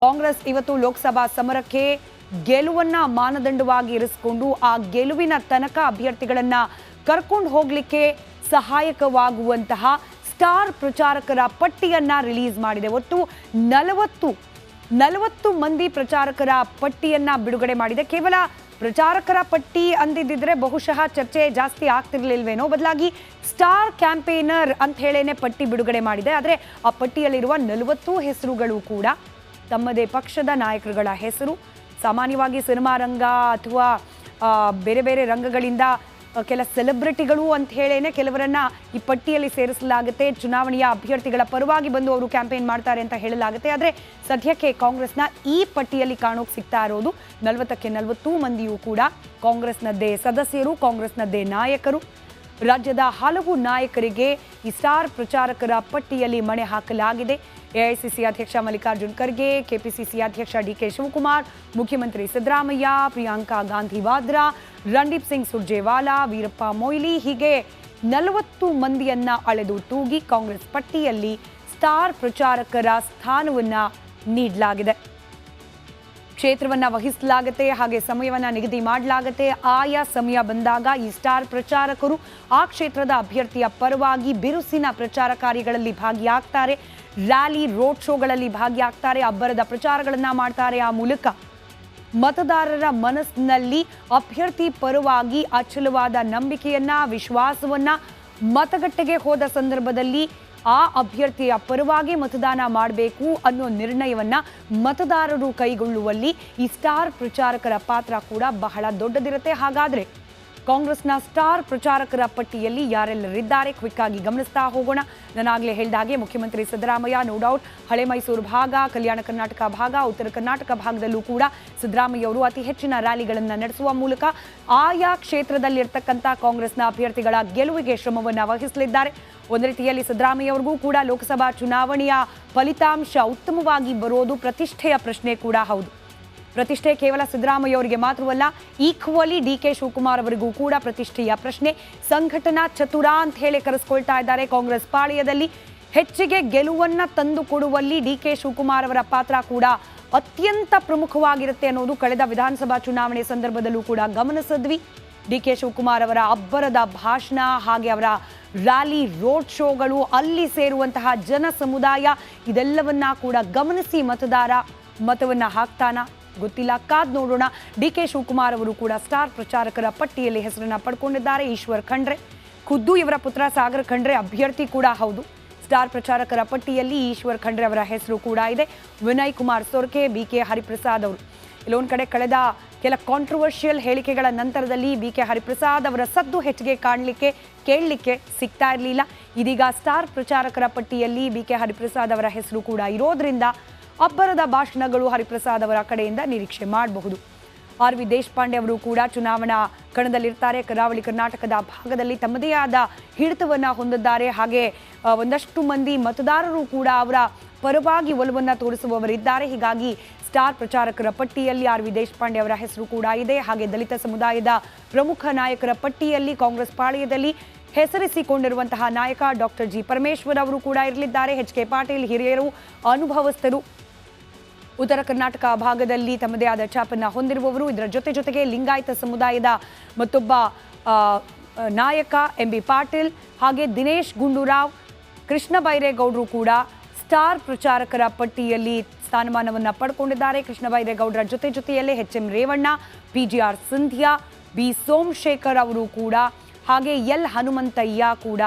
ಕಾಂಗ್ರೆಸ್ ಇವತ್ತು ಲೋಕಸಭಾ ಸಮರಕ್ಕೆ ಗೆಲುವನ್ನ ಮಾನದಂಡವಾಗಿ ಇರಿಸಿಕೊಂಡು ಆ ಗೆಲುವಿನ ತನಕ ಅಭ್ಯರ್ಥಿಗಳನ್ನ ಕರ್ಕೊಂಡು ಹೋಗಲಿಕ್ಕೆ ಸಹಾಯಕವಾಗುವಂತಹ ಸ್ಟಾರ್ ಪ್ರಚಾರಕರ ಪಟ್ಟಿಯನ್ನ ರಿಲೀಸ್ ಮಾಡಿದೆ. ಒಟ್ಟು 40 ಮಂದಿ ಪ್ರಚಾರಕರ ಪಟ್ಟಿಯನ್ನ ಬಿಡುಗಡೆ ಮಾಡಿದೆ. ಕೇವಲ ಪ್ರಚಾರಕರ ಪಟ್ಟಿ ಅಂದಿದ್ದಿದ್ರೆ ಬಹುಶಃ ಚರ್ಚೆ ಜಾಸ್ತಿ ಆಗ್ತಿರ್ಲಿಲ್ವೇನೋ, ಬದಲಾಗಿ ಸ್ಟಾರ್ ಕ್ಯಾಂಪೇನರ್ ಅಂತ ಹೇಳೇನೆ ಪಟ್ಟಿ ಬಿಡುಗಡೆ ಮಾಡಿದೆ. ಆದರೆ ಆ ಪಟ್ಟಿಯಲ್ಲಿರುವ 40 ಹೆಸರುಗಳು ಕೂಡ ತಮ್ಮದೇ ಪಕ್ಷದ ನಾಯಕರುಗಳ ಹೆಸರು. ಸಾಮಾನ್ಯವಾಗಿ ಸಿನಿಮಾ ರಂಗ ಅಥವಾ ಬೇರೆ ಬೇರೆ ರಂಗಗಳಿಂದ ಕೆಲ ಸೆಲೆಬ್ರಿಟಿಗಳು ಅಂತ ಹೇಳೇನೆ ಕೆಲವರನ್ನ ಈ ಪಟ್ಟಿಯಲ್ಲಿ ಸೇರಿಸಲಾಗುತ್ತೆ. ಚುನಾವಣೆಯ ಅಭ್ಯರ್ಥಿಗಳ ಪರವಾಗಿ ಬಂದು ಅವರು ಕ್ಯಾಂಪೇನ್ ಮಾಡ್ತಾರೆ ಅಂತ ಹೇಳಲಾಗುತ್ತೆ. ಆದರೆ ಸದ್ಯಕ್ಕೆ ಕಾಂಗ್ರೆಸ್ನ ಈ ಪಟ್ಟಿಯಲ್ಲಿ ಕಾಣೋಕೆ ಸಿಗ್ತಾ ಇರೋದು 40ಕ್ಕೆ 40 ಮಂದಿಯೂ ಕೂಡ ಕಾಂಗ್ರೆಸ್ನದ್ದೇ ಸದಸ್ಯರು, ಕಾಂಗ್ರೆಸ್ನದ್ದೇ ನಾಯಕರು. ರಾಜ್ಯದ ಹಲವು ನಾಯಕರಿಗೆ ಈ ಸ್ಟಾರ್ ಪ್ರಚಾರಕರ ಪಟ್ಟಿಯಲ್ಲಿ ಮಣೆ ಹಾಕಲಾಗಿದೆ. ಎಐಸಿಸಿ ಅಧ್ಯಕ್ಷ ಮಲ್ಲಿಕಾರ್ಜುನ್ ಖರ್ಗೆ, ಕೆಪಿಸಿಸಿ ಅಧ್ಯಕ್ಷ ಡಿಕೆ ಶಿವಕುಮಾರ್, ಮುಖ್ಯಮಂತ್ರಿ ಸಿದ್ದರಾಮಯ್ಯ, ಪ್ರಿಯಾಂಕಾ ಗಾಂಧಿ ವಾದ್ರಾ, ರಣದೀಪ್ ಸಿಂಗ್ ಸುರ್ಜೇವಾಲಾ, ವೀರಪ್ಪ ಮೊಯ್ಲಿ ಹೀಗೆ 40 ಮಂದಿಯನ್ನ ಅಳೆದು ತೂಗಿ ಕಾಂಗ್ರೆಸ್ ಪಟ್ಟಿಯಲ್ಲಿ ಸ್ಟಾರ್ ಪ್ರಚಾರಕರ ಸ್ಥಾನವನ್ನ ನೀಡಲಾಗಿದೆ. ಕ್ಷೇತ್ರವನ್ನ ವಹಿಸಲಾಗುತ್ತೆ, ಹಾಗೆ ಸಮಯವನ್ನ ನಿಗದಿ ಮಾಡಲಾಗುತ್ತೆ. ಆಯಾ ಸಮಯ ಬಂದಾಗ ಈ ಸ್ಟಾರ್ ಪ್ರಚಾರಕರು ಆ ಕ್ಷೇತ್ರದ ಅಭ್ಯರ್ಥಿಯ ಪರವಾಗಿ ಬಿರುಸಿನ ಪ್ರಚಾರ ಕಾರ್ಯಗಳಲ್ಲಿ ಭಾಗಿಯಾಗ್ತಾರೆ. Rally, road ಶೋಗಳಲ್ಲಿ ಭಾಗಿಯಾಗ್ತಾರೆ. ಅಬ್ಬರದ ಪ್ರಚಾರಗಳನ್ನ ಮಾಡ್ತಾರೆ. ಆ ಮೂಲಕ ಮತದಾರರ ಮನಸ್ಸಿನಲ್ಲಿ ಅಭ್ಯರ್ಥಿ ಪರವಾಗಿ ಅಚಲವಾದ ನಂಬಿಕೆಯನ್ನ, ವಿಶ್ವಾಸವನ್ನ, ಮತಗಟ್ಟೆಗೆ ಹೋದ ಸಂದರ್ಭದಲ್ಲಿ ಆ ಅಭ್ಯರ್ಥಿಯ ಪರವಾಗಿ ಮತದಾನ ಮಾಡಬೇಕು ಅನ್ನೋ ನಿರ್ಣಯವನ್ನ ಮತದಾರರು ಕೈಗೊಳ್ಳುವಲ್ಲಿ ಈ ಸ್ಟಾರ್ ಪ್ರಚಾರಕರ ಪಾತ್ರ ಕೂಡ ಬಹಳ ದೊಡ್ಡದಿರುತ್ತೆ. ಹಾಗಾದ್ರೆ ಕಾಂಗ್ರೆಸ್ನ ಸ್ಟಾರ್ ಪ್ರಚಾರಕರ ಪಟ್ಟಿಯಲ್ಲಿ ಯಾರೆಲ್ಲರಿದ್ದಾರೆ ಕ್ವಿಕ್ ಆಗಿ ಗಮನಿಸ್ತಾ ಹೋಗೋಣ. ನಾನಾಗಲೇ ಹೇಳಿದಾಗೆ ಮುಖ್ಯಮಂತ್ರಿ ಸಿದ್ದರಾಮಯ್ಯ ನೋ ಡೌಟ್ ಹಳೆ ಮೈಸೂರು ಭಾಗ, ಕಲ್ಯಾಣ ಕರ್ನಾಟಕ ಭಾಗ, ಉತ್ತರ ಕರ್ನಾಟಕ ಭಾಗದಲ್ಲೂ ಕೂಡ ಸಿದ್ದರಾಮಯ್ಯ ಅವರು ಅತಿ ಹೆಚ್ಚಿನ ರ್ಯಾಲಿಗಳನ್ನು ನಡೆಸುವ ಮೂಲಕ ಆಯಾ ಕ್ಷೇತ್ರದಲ್ಲಿರ್ತಕ್ಕಂಥ ಕಾಂಗ್ರೆಸ್ನ ಅಭ್ಯರ್ಥಿಗಳ ಗೆಲುವಿಗೆ ಶ್ರಮವನ್ನು ವಹಿಸಲಿದ್ದಾರೆ. ಒಂದು ರೀತಿಯಲ್ಲಿ ಸಿದ್ದರಾಮಯ್ಯ ಅವ್ರಿಗೂ ಕೂಡ ಲೋಕಸಭಾ ಚುನಾವಣೆಯ ಫಲಿತಾಂಶ ಉತ್ತಮವಾಗಿ ಬರೋದು ಪ್ರತಿಷ್ಠೆಯ ಪ್ರಶ್ನೆ ಕೂಡ ಹೌದು. ಪ್ರತಿಷ್ಠೆ ಕೇವಲ ಸಿದ್ದರಾಮಯ್ಯ ಅವರಿಗೆ ಮಾತ್ರವಲ್ಲ, ಈಕ್ವಲಿ ಡಿಕೆ ಶಿವಕುಮಾರ್ ಅವರಿಗೂ ಕೂಡ ಪ್ರತಿಷ್ಠೆಯ ಪ್ರಶ್ನೆ. ಸಂಘಟನಾ ಚತುರ ಅಂತ ಹೇಳಿ ಕರೆಸ್ಕೊಳ್ತಾ ಇದ್ದಾರೆ ಕಾಂಗ್ರೆಸ್ ಪಾಳ್ಯದಲ್ಲಿ. ಹೆಚ್ಚಿಗೆ ಗೆಲುವನ್ನ ತಂದು ಕೊಡುವಲ್ಲಿ ಡಿಕೆ ಶಿವಕುಮಾರ್ ಅವರ ಪಾತ್ರ ಕೂಡ ಅತ್ಯಂತ ಪ್ರಮುಖವಾಗಿರುತ್ತೆ ಅನ್ನೋದು ಕಳೆದ ವಿಧಾನಸಭಾ ಚುನಾವಣೆ ಸಂದರ್ಭದಲ್ಲೂ ಕೂಡ ಗಮನಿಸಿದ್ವಿ. ಡಿಕೆ ಶಿವಕುಮಾರ್ ಅವರ ಅಬ್ಬರದ ಭಾಷಣ, ಹಾಗೆ ಅವರ ರ್ಯಾಲಿ, ರೋಡ್ ಶೋಗಳು, ಅಲ್ಲಿ ಸೇರುವಂತಹ ಜನ ಸಮುದಾಯ, ಇದೆಲ್ಲವನ್ನ ಕೂಡ ಗಮನಿಸಿ ಮತದಾರ ಮತವನ್ನ ಹಾಕ್ತಾನ ಗೊತ್ತಿಲ್ಲ, ಕಾದ್ ನೋಡೋಣ. ಡಿಕೆ ಶಿವಕುಮಾರ್ ಅವರು ಕೂಡ ಸ್ಟಾರ್ ಪ್ರಚಾರಕರ ಪಟ್ಟಿಯಲ್ಲಿ ಹೆಸರನ್ನ ಪಡ್ಕೊಂಡಿದ್ದಾರೆ. ಈಶ್ವರ್ ಖಂಡ್ರೆ, ಖುದ್ದು ಇವರ ಪುತ್ರ ಸಾಗರ್ ಖಂಡ್ರೆ ಅಭ್ಯರ್ಥಿ ಕೂಡ ಹೌದು. ಸ್ಟಾರ್ ಪ್ರಚಾರಕರ ಪಟ್ಟಿಯಲ್ಲಿ ಈಶ್ವರ್ ಖಂಡ್ರೆ ಅವರ ಹೆಸರು ಕೂಡ ಇದೆ. ವಿನಯ್ ಕುಮಾರ್ ಸೊರ್ಕೆ, ಬಿಕೆ ಹರಿಪ್ರಸಾದ್ ಅವರು. ಇಲ್ಲೊಂದು ಕಡೆ ಕಳೆದ ಕೆಲ ಕಾಂಟ್ರವರ್ಷಿಯಲ್ ಹೇಳಿಕೆಗಳ ನಂತರದಲ್ಲಿ ಬಿಕೆ ಹರಿಪ್ರಸಾದ್ ಅವರ ಸದ್ದು ಹೆಚ್ಚಿಗೆ ಕೇಳಲಿಕ್ಕೆ ಸಿಗ್ತಾ ಇರಲಿಲ್ಲ. ಇದೀಗ ಸ್ಟಾರ್ ಪ್ರಚಾರಕರ ಪಟ್ಟಿಯಲ್ಲಿ ಬಿಕೆ ಹರಿಪ್ರಸಾದ್ ಅವರ ಹೆಸರು ಕೂಡ ಇರೋದ್ರಿಂದ ಅಬ್ಬರದ ಭಾಷಣಗಳು ಹರಿಪ್ರಸಾದ್ ಅವರ ಕಡೆಯಿಂದ ನಿರೀಕ್ಷೆ ಮಾಡಬಹುದು. ಆರ್.ವಿ. ದೇಶಪಾಂಡೆ ಅವರು ಕೂಡ ಚುನಾವಣಾ ಕಣದಲ್ಲಿರ್ತಾರೆ. ಕರಾವಳಿ ಕರ್ನಾಟಕದ ಭಾಗದಲ್ಲಿ ತಮ್ಮದೇ ಆದ ಹಿಡಿತವನ್ನು ಹೊಂದಿದ್ದಾರೆ. ಹಾಗೆ ಒಂದಷ್ಟು ಮಂದಿ ಮತದಾರರು ಕೂಡ ಅವರ ಪರವಾಗಿ ಒಲವನ್ನು ತೋರಿಸುವವರಿದ್ದಾರೆ. ಹೀಗಾಗಿ ಸ್ಟಾರ್ ಪ್ರಚಾರಕರ ಪಟ್ಟಿಯಲ್ಲಿ ಆರ್.ವಿ. ದೇಶಪಾಂಡೆ ಅವರ ಹೆಸರು ಕೂಡ ಇದೆ. ಹಾಗೆ ದಲಿತ ಸಮುದಾಯದ ಪ್ರಮುಖ ನಾಯಕರ ಪಟ್ಟಿಯಲ್ಲಿ ಕಾಂಗ್ರೆಸ್ ಪಾಳ್ಯದಲ್ಲಿ ಹೆಸರಿಸಿಕೊಂಡಿರುವಂತಹ ನಾಯಕ ಡಾಕ್ಟರ್ ಜಿ ಪರಮೇಶ್ವರ್ ಅವರು ಕೂಡ ಇರಲಿದ್ದಾರೆ. ಎಚ್.ಕೆ. ಪಾಟೀಲ್ ಹಿರಿಯರು, ಅನುಭವಸ್ಥರು, ಉತ್ತರ ಕರ್ನಾಟಕ ಭಾಗದಲ್ಲಿ ತಮ್ಮದೇ ಆದ ಛಾಪನ್ನು ಹೊಂದಿರುವವರು. ಇದರ ಜೊತೆಗೆ ಲಿಂಗಾಯತ ಸಮುದಾಯದ ಮತ್ತೊಬ್ಬ ನಾಯಕ ಎಂ.ಬಿ. ಪಾಟೀಲ್, ಹಾಗೆ ದಿನೇಶ್ ಗುಂಡೂರಾವ್, ಕೃಷ್ಣ ಬೈರೇಗೌಡರು ಕೂಡ ಸ್ಟಾರ್ ಪ್ರಚಾರಕರ ಪಟ್ಟಿಯಲ್ಲಿ ಸ್ಥಾನಮಾನವನ್ನು ಪಡ್ಕೊಂಡಿದ್ದಾರೆ. ಕೃಷ್ಣ ಬೈರೇಗೌಡರ ಜೊತೆಯಲ್ಲೇ ಎಚ್.ಎಂ. ರೇವಣ್ಣ, ಪಿ.ಜಿ.ಆರ್. ಸಿಂಧಿಯಾ, ಬಿ. ಸೋಮಶೇಖರ್ ಅವರು ಕೂಡ, ಹಾಗೆ ಎಲ್. ಹನುಮಂತಯ್ಯ ಕೂಡ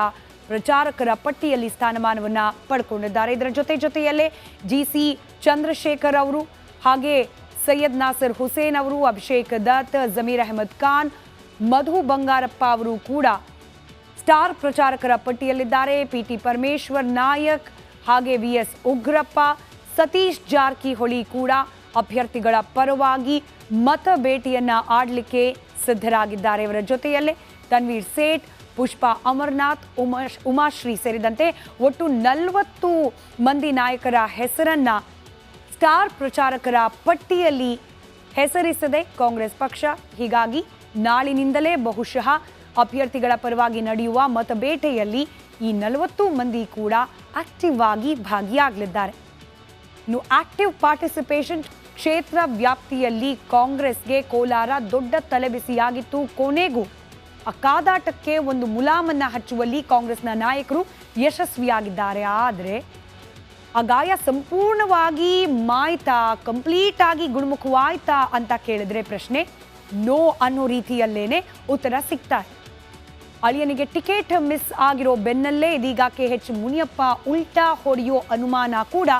ಪ್ರಚಾರಕರ ಪಟ್ಟಿಯಲ್ಲಿ ಸ್ಥಾನಮಾನವನ್ನು ಪಡ್ಕೊಂಡಿದ್ದಾರೆ. ಇದರ ಜೊತೆಯಲ್ಲೇ ಜಿ.ಸಿ. ಚಂದ್ರಶೇಖರ್ ಅವರು, ಹಾಗೆ ಸೈಯದ್ ನಾಸರ್ ಹುಸೇನ್ ಅವರು, ಅಭಿಷೇಕ್ ದತ್, ಜಮೀರ್ ಅಹಮದ್ ಖಾನ್, ಮಧು ಬಂಗಾರಪ್ಪ ಅವರು ಕೂಡ ಸ್ಟಾರ್ ಪ್ರಚಾರಕರ ಪಟ್ಟಿಯಲ್ಲಿದ್ದಾರೆ. ಪಿ.ಟಿ. ಪರಮೇಶ್ವರ್ ನಾಯಕ್, ಹಾಗೆ ವಿ.ಎಸ್. ಉಗ್ರಪ್ಪ, ಸತೀಶ್ ಜಾರಕಿಹೊಳಿ ಕೂಡ ಅಭ್ಯರ್ಥಿಗಳ ಪರವಾಗಿ ಮತ ಭೇಟಿಯನ್ನ ಆಡಲಿಕ್ಕೆ ಸಿದ್ಧರಾಗಿದ್ದಾರೆ. ಇವರ ಜೊತೆಯಲ್ಲೇ ತನ್ವೀರ್ ಸೇಠ್, ಪುಷ್ಪಾ ಅಮರನಾಥ್, ಉಮಾಶ್ರೀ ಸೇರಿದಂತೆ ಒಟ್ಟು 40 ಮಂದಿ ನಾಯಕರ ಹೆಸರನ್ನ ಸ್ಟಾರ್ ಪ್ರಚಾರಕರ ಪಟ್ಟಿಯಲ್ಲಿ ಹೆಸರಿಸದೆ ಕಾಂಗ್ರೆಸ್ ಪಕ್ಷ. ಹೀಗಾಗಿ ನಾಳಿನಿಂದಲೇ ಬಹುಶಃ ಅಭ್ಯರ್ಥಿಗಳ ಪರವಾಗಿ ನಡೆಯುವ ಮತಬೇಟೆಯಲ್ಲಿ ಈ 40 ಮಂದಿ ಕೂಡ ಆಕ್ಟಿವ್ ಆಗಿ ಭಾಗಿಯಾಗಲಿದ್ದಾರೆ. ಇನ್ನು ಆಕ್ಟಿವ್ ಪಾರ್ಟಿಸಿಪೇಷನ್ ಕ್ಷೇತ್ರ ವ್ಯಾಪ್ತಿಯಲ್ಲಿ ಕಾಂಗ್ರೆಸ್ಗೆ ಕೋಲಾರ ದೊಡ್ಡ ತಲೆಬಿಸಿಯಾಗಿತ್ತು. ಕೊನೆಗೂ ಆ ಕಾದಾಟಕ್ಕೆ ಒಂದು ಮುಲಾಮನ್ನ ಹಚ್ಚುವಲ್ಲಿ ಕಾಂಗ್ರೆಸ್ನ ನಾಯಕರು ಯಶಸ್ವಿಯಾಗಿದ್ದಾರೆ. ಆದರೆ ಆ ಗಾಯ ಸಂಪೂರ್ಣವಾಗಿ ಮಾಯ್ತಾ, ಕಂಪ್ಲೀಟ್ ಆಗಿ ಗುಣಮುಖವಾಯ್ತಾ ಅಂತ ಕೇಳಿದ್ರೆ ಪ್ರಶ್ನೆ ನೋ ಅನ್ನೋ ರೀತಿಯಲ್ಲೇನೆ ಉತ್ತರ ಸಿಗ್ತಾ ಇದೆ. ಅಳಿಯನಿಗೆ ಟಿಕೆಟ್ ಮಿಸ್ ಆಗಿರೋ ಬೆನ್ನಲ್ಲೇ ಇದೀಗ KH ಮುನಿಯಪ್ಪ ಉಲ್ಟಾ ಹೊಡೆಯೋ ಅನುಮಾನ ಕೂಡ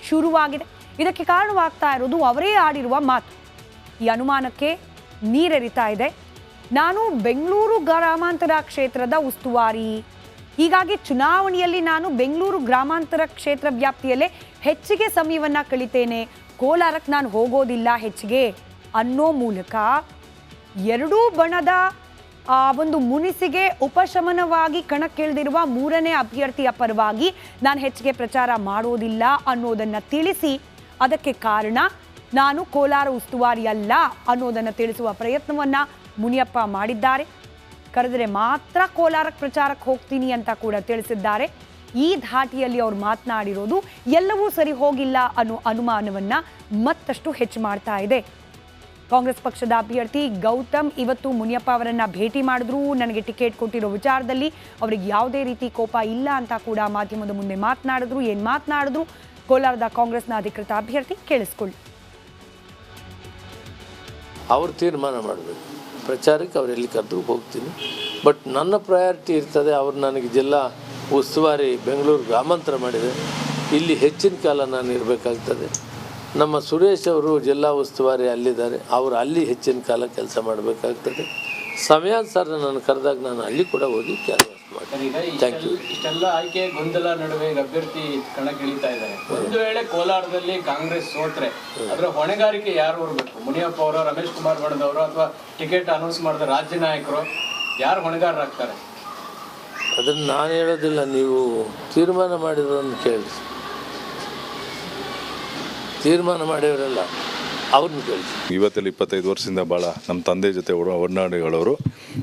ಶುರುವಾಗಿದೆ. ಇದಕ್ಕೆ ಕಾರಣವಾಗ್ತಾ ಇರೋದು ಅವರೇ ಆಡಿರುವ ಮಾತು. ಈ ಅನುಮಾನಕ್ಕೆ ನೀರೆರಿತಾ ಇದೆ. ನಾನು ಬೆಂಗಳೂರು ಗ್ರಾಮಾಂತರ ಕ್ಷೇತ್ರದ ಉಸ್ತುವಾರಿ, ಹೀಗಾಗಿ ಚುನಾವಣೆಯಲ್ಲಿ ನಾನು ಬೆಂಗಳೂರು ಗ್ರಾಮಾಂತರ ಕ್ಷೇತ್ರ ವ್ಯಾಪ್ತಿಯಲ್ಲೇ ಹೆಚ್ಚಿಗೆ ಸಮಯವನ್ನು ಕಳಿತೇನೆ, ಕೋಲಾರಕ್ಕೆ ನಾನು ಹೋಗೋದಿಲ್ಲ ಹೆಚ್ಚಿಗೆ ಅನ್ನೋ ಮೂಲಕ ಎರಡೂ ಬಣದ ಒಂದು ಮುನಿಸಿಗೆ ಉಪಶಮನವಾಗಿ ಕಣಕ್ಕಿಳಿದಿರುವ ಮೂರನೇ ಅಭ್ಯರ್ಥಿಯ ಪರವಾಗಿ ನಾನು ಹೆಚ್ಚಿಗೆ ಪ್ರಚಾರ ಮಾಡೋದಿಲ್ಲ ಅನ್ನೋದನ್ನು ತಿಳಿಸಿ, ಅದಕ್ಕೆ ಕಾರಣ ನಾನು ಕೋಲಾರ ಉಸ್ತುವಾರಿ ಅಲ್ಲ ಅನ್ನೋದನ್ನು ತಿಳಿಸುವ ಪ್ರಯತ್ನವನ್ನು ಮುನಿಯಪ್ಪ ಮಾಡಿದ್ದಾರೆ. ಕರೆದರೆ ಮಾತ್ರ ಕೋಲಾರಕ್ಕೆ ಪ್ರಚಾರಕ್ಕೆ ಹೋಗ್ತೀನಿ ಅಂತ ಕೂಡ ತಿಳಿಸಿದ್ದಾರೆ. ಈ ಧಾಟಿಯಲ್ಲಿ ಅವ್ರು ಮಾತನಾಡಿರೋದು ಎಲ್ಲವೂ ಸರಿ ಹೋಗಿಲ್ಲ ಅನ್ನೋ ಅನುಮಾನವನ್ನು ಮತ್ತಷ್ಟು ಹೆಚ್ಚು ಮಾಡ್ತಾ ಇದೆ. ಕಾಂಗ್ರೆಸ್ ಪಕ್ಷದ ಅಭ್ಯರ್ಥಿ ಗೌತಮ್ ಇವತ್ತು ಮುನಿಯಪ್ಪ ಅವರನ್ನು ಭೇಟಿ ಮಾಡಿದ್ರು. ನನಗೆ ಟಿಕೆಟ್ ಕೊಟ್ಟಿರೋ ವಿಚಾರದಲ್ಲಿ ಅವರಿಗೆ ಯಾವುದೇ ರೀತಿ ಕೋಪ ಇಲ್ಲ ಅಂತ ಕೂಡ ಮಾಧ್ಯಮದ ಮುಂದೆ ಮಾತನಾಡಿದ್ರು. ಏನು ಮಾತನಾಡಿದ್ರು ಕೋಲಾರದ ಕಾಂಗ್ರೆಸ್ನ ಅಧಿಕೃತ ಅಭ್ಯರ್ಥಿ ಕೇಳಿಸ್ಕೊಳ್ಳಿ. ಅವ್ರು ತೀರ್ಮಾನ ಮಾಡಬೇಕು. ಪ್ರಚಾರಕ್ಕೆ ಅವ್ರು ಎಲ್ಲಿ ಕರೆದ್ರು ಹೋಗ್ತೀನಿ. ಬಟ್ ನನ್ನ ಪ್ರಯಾರಿಟಿ ಇರ್ತದೆ. ಅವ್ರು ನನಗೆ ಜಿಲ್ಲಾ ಉಸ್ತುವಾರಿ ಬೆಂಗಳೂರು ಗ್ರಾಮಾಂತರ ಮಾಡಿದೆ, ಇಲ್ಲಿ ಹೆಚ್ಚಿನ ಕಾಲ ನಾನು ಇರಬೇಕಾಗ್ತದೆ. ನಮ್ಮ ಸುರೇಶ್ ಅವರು ಜಿಲ್ಲಾ ಉಸ್ತುವಾರಿ ಅಲ್ಲಿದ್ದಾರೆ, ಅವರು ಅಲ್ಲಿ ಹೆಚ್ಚಿನ ಕಾಲ ಕೆಲಸ ಮಾಡಬೇಕಾಗ್ತದೆ. ಸಮಯಾನುಸಾರ ನಾನು ಕರೆದಾಗ ನಾನು ಅಲ್ಲಿ ಕೂಡ ಹೋಗಿ ಕೆಲಸ ಮಾಡ್ತೀನಿ. Thank you. ಇಷ್ಟೆಲ್ಲ ಆಯ್ಕೆ ಗೊಂದಲ ನಡುವೆ ಅಭ್ಯರ್ಥಿ ಕಣಕ್ಕಿಳಿತಾ ಇದ್ದಾರೆ. ಒಂದು ವೇಳೆ ಕೋಲಾರದಲ್ಲಿ ಕಾಂಗ್ರೆಸ್ ಸೋತ್ರೆ ಅದರ ಹೊಣೆಗಾರಿಕೆ ಯಾರು ಹೊರಬೇಕು? ಮುನಿಯಪ್ಪ ಅವರು, ರಮೇಶ್ ಕುಮಾರ್ ಬಣದವರು, ಅಥವಾ ಟಿಕೆಟ್ ಅನೌನ್ಸ್ ಮಾಡಿದ ರಾಜ್ಯ ನಾಯಕರು ಯಾರು ಹೊಣೆಗಾರರಾಗ್ತಾರೆ? ಅದನ್ನು ನಾನು ಹೇಳೋದಿಲ್ಲ, ನೀವು ತೀರ್ಮಾನ ಮಾಡಿರೋದನ್ನು ಕೇಳಿ. ತೀರ್ಮಾನ ಮಾಡಿವರಲ್ಲ ಅವ್ರನ್ನ ಕೇಳಿಸಿ. ಇವತ್ತಲ್ಲಿ 25 ವರ್ಷದಿಂದ ಭಾಳ ನಮ್ಮ ತಂದೆ ಜೊತೆ ಒಡನಾಡಿಗಳವರು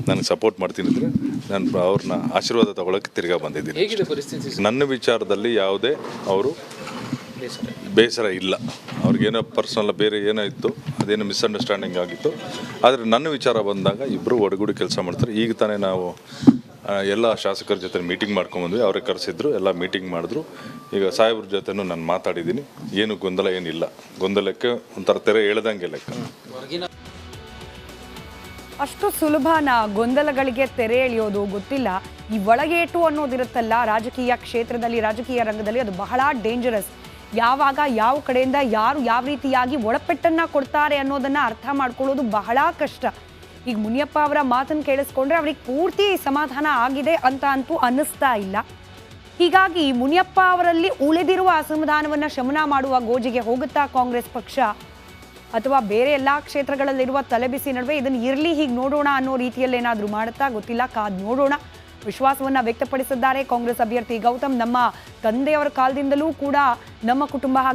ನನಗೆ ಸಪೋರ್ಟ್ ಮಾಡ್ತೀನಿ ಅಂದರೆ ನಾನು ಅವ್ರನ್ನ ಆಶೀರ್ವಾದ ತಗೊಳ್ಳೋಕ್ಕೆ ತಿರ್ಗಾ ಬಂದಿದ್ದೀನಿ. ಹೇಗಿದೆ ಪರಿಸ್ಥಿತಿ? ನನ್ನ ವಿಚಾರದಲ್ಲಿ ಯಾವುದೇ ಅವರು ಬೇಸರ ಇಲ್ಲ. ಅವ್ರಿಗೇನೋ ಪರ್ಸನಲ್ ಬೇರೆ ಏನೋ ಇತ್ತು, ಅದೇನೋ ಮಿಸ್ಅಂಡರ್ಸ್ಟ್ಯಾಂಡಿಂಗ್ ಆಗಿತ್ತು. ಆದರೆ ನನ್ನ ವಿಚಾರ ಬಂದಾಗ ಇಬ್ಬರು ಒಡಗೂಡಿ ಕೆಲಸ ಮಾಡ್ತಾರೆ. ಈಗ ತಾನೇ ನಾವು ಎಲ್ಲ ಶಾಸಕರ ಜೊತೆ ಮೀಟಿಂಗ್ ಮಾಡ್ಕೊಂಬಂದ್ವಿ. ಅವರೇ ಕರೆಸಿದ್ರು, ಎಲ್ಲ ಮೀಟಿಂಗ್ ಮಾಡಿದ್ರು. ಈಗ ಸಾಹೇಬ್ರ ಜೊತೆನೂ ನಾನು ಮಾತಾಡಿದ್ದೀನಿ. ಏನು ಗೊಂದಲ ಏನಿಲ್ಲ. ಗೊಂದಲಕ್ಕೆ ಒಂಥರ ತೆರೆ ಎಳೆದಂಗೆ ಲೆಕ್ಕ. ಅಷ್ಟು ಸುಲಭನ ಗೊಂದಲಗಳಿಗೆ ತೆರೆ ಎಳೆಯೋದು? ಗೊತ್ತಿಲ್ಲ. ಈ ಒಳಗೇಟು ಅನ್ನೋದಿರುತ್ತಲ್ಲ ರಾಜಕೀಯ ಕ್ಷೇತ್ರದಲ್ಲಿ, ರಾಜಕೀಯ ರಂಗದಲ್ಲಿ, ಅದು ಬಹಳ ಡೇಂಜರಸ್. ಯಾವಾಗ ಯಾವ ಕಡೆಯಿಂದ ಯಾರು ಯಾವ ರೀತಿಯಾಗಿ ಒಳಪೆಟ್ಟನ್ನು ಕೊಡ್ತಾರೆ ಅನ್ನೋದನ್ನು ಅರ್ಥ ಮಾಡ್ಕೊಳ್ಳೋದು ಬಹಳ ಕಷ್ಟ. ಈಗ ಮುನಿಯಪ್ಪ ಅವರ ಮಾತನ್ನು ಕೇಳಿಸ್ಕೊಂಡ್ರೆ ಅವ್ರಿಗೆ ಪೂರ್ತಿ ಸಮಾಧಾನ ಆಗಿದೆ ಅಂತ ಅಂತೂ ಅನ್ನಿಸ್ತಾ ಇಲ್ಲ. ಹೀಗಾಗಿ ಮುನಿಯಪ್ಪ ಅವರಲ್ಲಿ ಉಳಿದಿರುವ ಅಸಮಾಧಾನವನ್ನು ಶಮನ ಮಾಡುವ ಗೋಜಿಗೆ ಹೋಗುತ್ತಾ ಕಾಂಗ್ರೆಸ್ ಪಕ್ಷ, ಅಥವಾ ಬೇರೆ ಎಲ್ಲ ಕ್ಷೇತ್ರಗಳಲ್ಲಿರುವ ತಲೆಬಿಸಿ ನಡುವೆ ಇದನ್ನು ಇರಲಿ ಹೀಗೆ ನೋಡೋಣ ಅನ್ನೋ ರೀತಿಯಲ್ಲಿ ಏನಾದರೂ ಮಾಡುತ್ತಾ ಗೊತ್ತಿಲ್ಲ. ಕಾದು ನೋಡೋಣ. ವಿಶ್ವಾಸವನ್ನು ವ್ಯಕ್ತಪಡಿಸಿದ್ದಾರೆ ಕಾಂಗ್ರೆಸ್ ಅಭ್ಯರ್ಥಿ ಗೌತಮ್. ನಮ್ಮ ತಂದೆಯವರ ಕಾಲದಿಂದಲೂ ಕೂಡ ನಮ್ಮ ಕುಟುಂಬ